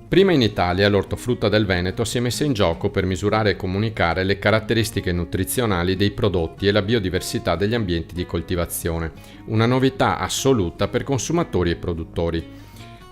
Prima in Italia l'Ortofrutta del Veneto si è messa in gioco per misurare e comunicare le caratteristiche nutrizionali dei prodotti e la biodiversità degli ambienti di coltivazione, una novità assoluta per consumatori e produttori.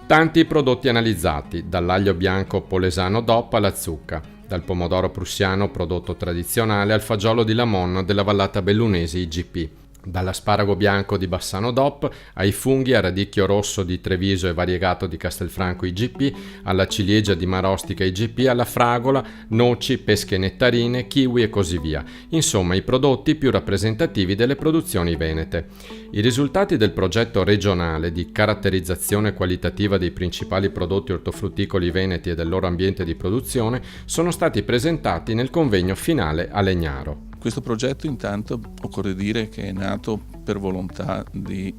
Tanti i prodotti analizzati, dall'aglio bianco polesano DOP alla zucca, dal pomodoro prussiano prodotto tradizionale al fagiolo di Lamon della vallata bellunese IGP. Dall'asparago bianco di Bassano DOP ai funghi a radicchio rosso di Treviso e variegato di Castelfranco IGP, alla ciliegia di Marostica IGP, alla fragola, noci, pesche nettarine, kiwi e così via. Insomma, i prodotti più rappresentativi delle produzioni venete. I risultati del progetto regionale di caratterizzazione qualitativa dei principali prodotti ortofrutticoli veneti e del loro ambiente di produzione sono stati presentati nel convegno finale a Legnaro. Questo progetto intanto occorre dire che è nato per volontà di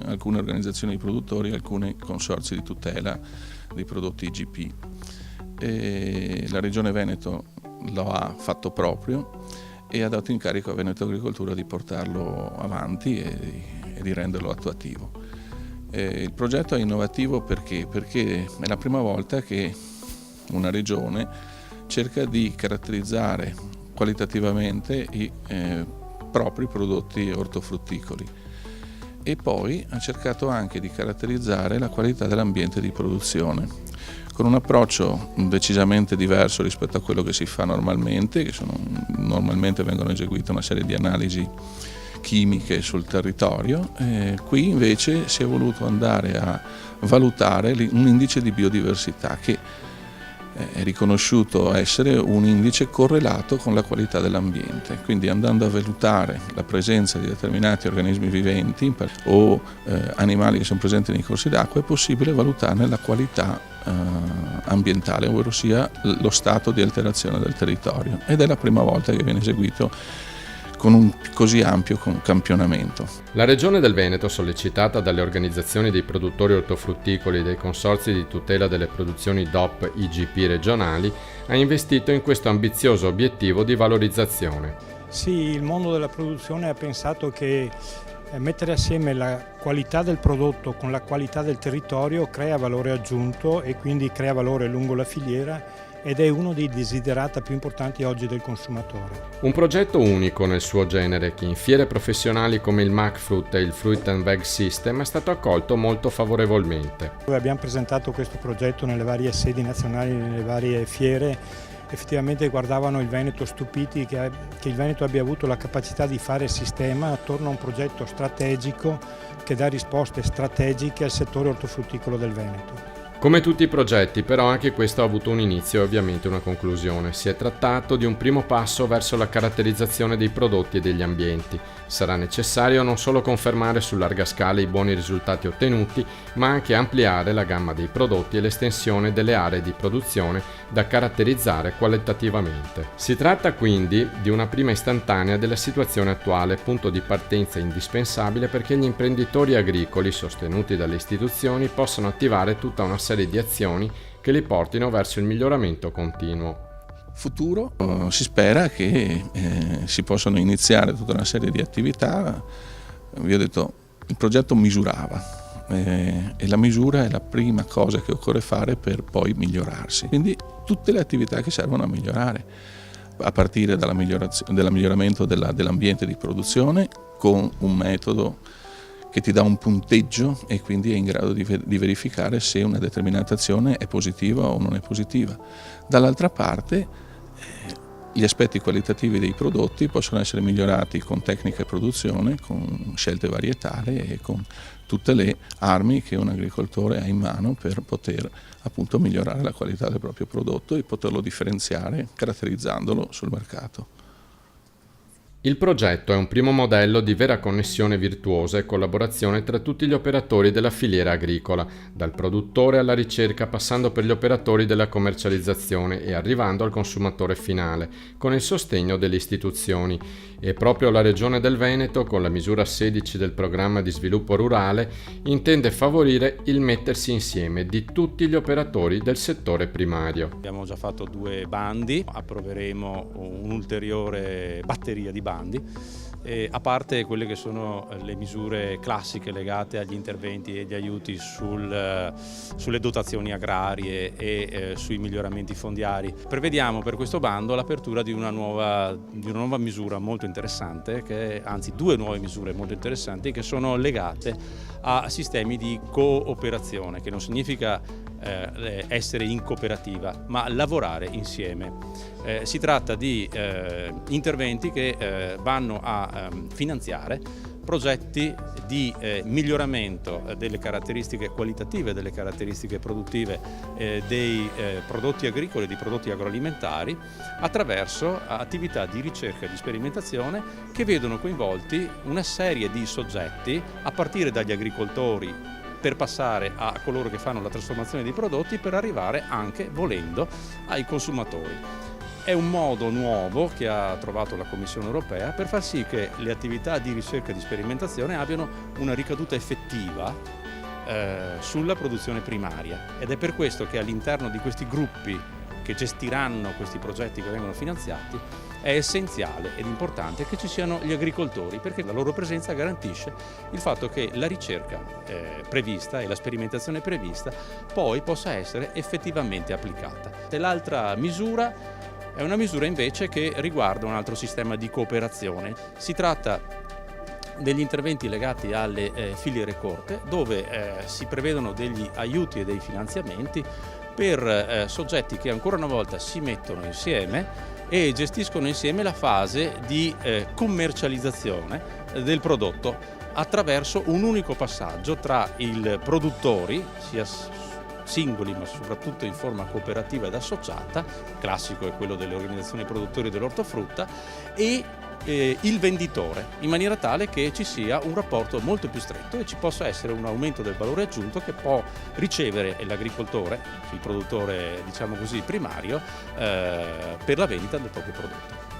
alcune organizzazioni di produttori e alcuni consorzi di tutela dei prodotti IGP. La Regione Veneto lo ha fatto proprio e ha dato incarico a Veneto Agricoltura di portarlo avanti e di renderlo attuativo. Il progetto è innovativo perché è la prima volta che una regione cerca di caratterizzare qualitativamente i propri prodotti ortofrutticoli e poi ha cercato anche di caratterizzare la qualità dell'ambiente di produzione con un approccio decisamente diverso rispetto a quello che si fa normalmente, normalmente vengono eseguite una serie di analisi chimiche sul territorio. Qui invece si è voluto andare a valutare un indice di biodiversità che è riconosciuto essere un indice correlato con la qualità dell'ambiente, quindi andando a valutare la presenza di determinati organismi viventi o animali che sono presenti nei corsi d'acqua è possibile valutarne la qualità ambientale, ovvero sia lo stato di alterazione del territorio, ed è la prima volta che viene eseguito con un così ampio campionamento. La Regione del Veneto, sollecitata dalle organizzazioni dei produttori ortofrutticoli e dei consorzi di tutela delle produzioni DOP IGP regionali, ha investito in questo ambizioso obiettivo di valorizzazione. Sì, il mondo della produzione ha pensato che mettere assieme la qualità del prodotto con la qualità del territorio crea valore aggiunto e quindi crea valore lungo la filiera ed è uno dei desiderata più importanti oggi del consumatore. Un progetto unico nel suo genere che in fiere professionali come il MacFruit e il Fruit and Veg System è stato accolto molto favorevolmente. Abbiamo presentato questo progetto nelle varie sedi nazionali, nelle varie fiere. Effettivamente guardavano il Veneto stupiti che il Veneto abbia avuto la capacità di fare sistema attorno a un progetto strategico che dà risposte strategiche al settore ortofrutticolo del Veneto. Come tutti i progetti, però, anche questo ha avuto un inizio e ovviamente una conclusione. Si è trattato di un primo passo verso la caratterizzazione dei prodotti e degli ambienti. Sarà necessario non solo confermare su larga scala i buoni risultati ottenuti, ma anche ampliare la gamma dei prodotti e l'estensione delle aree di produzione da caratterizzare qualitativamente. Si tratta quindi di una prima istantanea della situazione attuale, punto di partenza indispensabile perché gli imprenditori agricoli, sostenuti dalle istituzioni, possano attivare tutta una serie di azioni che li portino verso il miglioramento continuo. Futuro, si spera che si possano iniziare tutta una serie di attività. Vi ho detto, il progetto misurava e la misura è la prima cosa che occorre fare per poi migliorarsi. Quindi tutte le attività che servono a migliorare, a partire dal miglioramento dell'ambiente di produzione con un metodo che ti dà un punteggio e quindi è in grado di verificare se una determinata azione è positiva o non è positiva. Dall'altra parte gli aspetti qualitativi dei prodotti possono essere migliorati con tecnica e produzione, con scelte varietali e con tutte le armi che un agricoltore ha in mano per poter appunto migliorare la qualità del proprio prodotto e poterlo differenziare caratterizzandolo sul mercato. Il progetto è un primo modello di vera connessione virtuosa e collaborazione tra tutti gli operatori della filiera agricola, dal produttore alla ricerca passando per gli operatori della commercializzazione e arrivando al consumatore finale, con il sostegno delle istituzioni. E proprio la Regione del Veneto, con la misura 16 del programma di sviluppo rurale, intende favorire il mettersi insieme di tutti gli operatori del settore primario. Abbiamo già fatto 2 bandi, approveremo un'ulteriore batteria di bandi bandi. A parte quelle che sono le misure classiche legate agli interventi e agli aiuti sulle dotazioni agrarie e sui miglioramenti fondiari, prevediamo per questo bando l'apertura di una nuova misura molto interessante, anzi due nuove misure molto interessanti che sono legate a sistemi di cooperazione, che non significa essere in cooperativa, ma lavorare insieme. Si tratta di interventi che vanno a finanziare progetti di miglioramento delle caratteristiche qualitative, delle caratteristiche produttive dei prodotti agricoli e dei prodotti agroalimentari attraverso attività di ricerca e di sperimentazione che vedono coinvolti una serie di soggetti, a partire dagli agricoltori per passare a coloro che fanno la trasformazione dei prodotti, per arrivare anche, volendo, ai consumatori. È un modo nuovo che ha trovato la Commissione europea per far sì che le attività di ricerca e di sperimentazione abbiano una ricaduta effettiva sulla produzione primaria, ed è per questo che all'interno di questi gruppi che gestiranno questi progetti che vengono finanziati è essenziale ed importante che ci siano gli agricoltori, perché la loro presenza garantisce il fatto che la ricerca prevista e la sperimentazione prevista poi possa essere effettivamente applicata. E l'altra misura è una misura invece che riguarda un altro sistema di cooperazione. Si tratta degli interventi legati alle filiere corte, dove si prevedono degli aiuti e dei finanziamenti per soggetti che ancora una volta si mettono insieme e gestiscono insieme la fase di commercializzazione del prodotto attraverso un unico passaggio tra i produttori, sia singoli ma soprattutto in forma cooperativa ed associata, classico è quello delle organizzazioni produttori dell'ortofrutta, e il venditore, in maniera tale che ci sia un rapporto molto più stretto e ci possa essere un aumento del valore aggiunto che può ricevere l'agricoltore, il produttore diciamo così primario, per la vendita del proprio prodotto.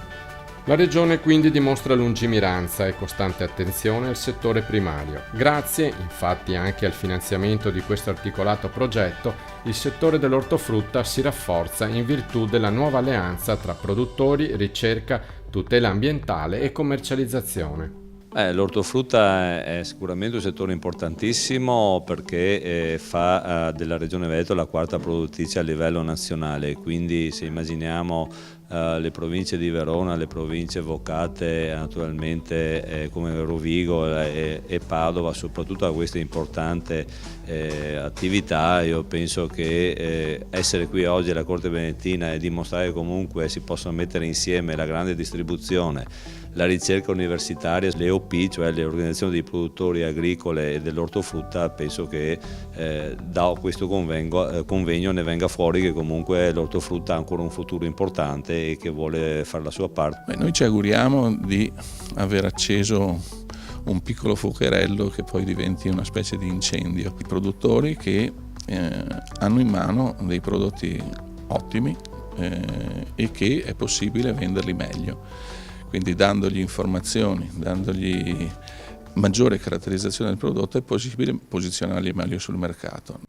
La Regione quindi dimostra lungimiranza e costante attenzione al settore primario. Grazie, infatti, anche al finanziamento di questo articolato progetto, il settore dell'ortofrutta si rafforza in virtù della nuova alleanza tra produttori, ricerca, tutela ambientale e commercializzazione. L'ortofrutta è sicuramente un settore importantissimo perché fa della Regione Veneto la quarta produttrice a livello nazionale, quindi se immaginiamo le province di Verona, le province vocate naturalmente come Rovigo e Padova, soprattutto a questa importante attività, io penso che essere qui oggi alla Corte Venetina e dimostrare che comunque si possono mettere insieme la grande distribuzione, la ricerca universitaria, le OP, cioè le organizzazioni dei produttori agricole e dell'ortofrutta, penso che da questo convegno ne venga fuori che comunque l'ortofrutta ha ancora un futuro importante e che vuole fare la sua parte. Noi ci auguriamo di aver acceso un piccolo fuocherello che poi diventi una specie di incendio. I produttori che hanno in mano dei prodotti ottimi e che è possibile venderli meglio. Quindi dandogli informazioni, dandogli maggiore caratterizzazione del prodotto è possibile posizionarli meglio sul mercato.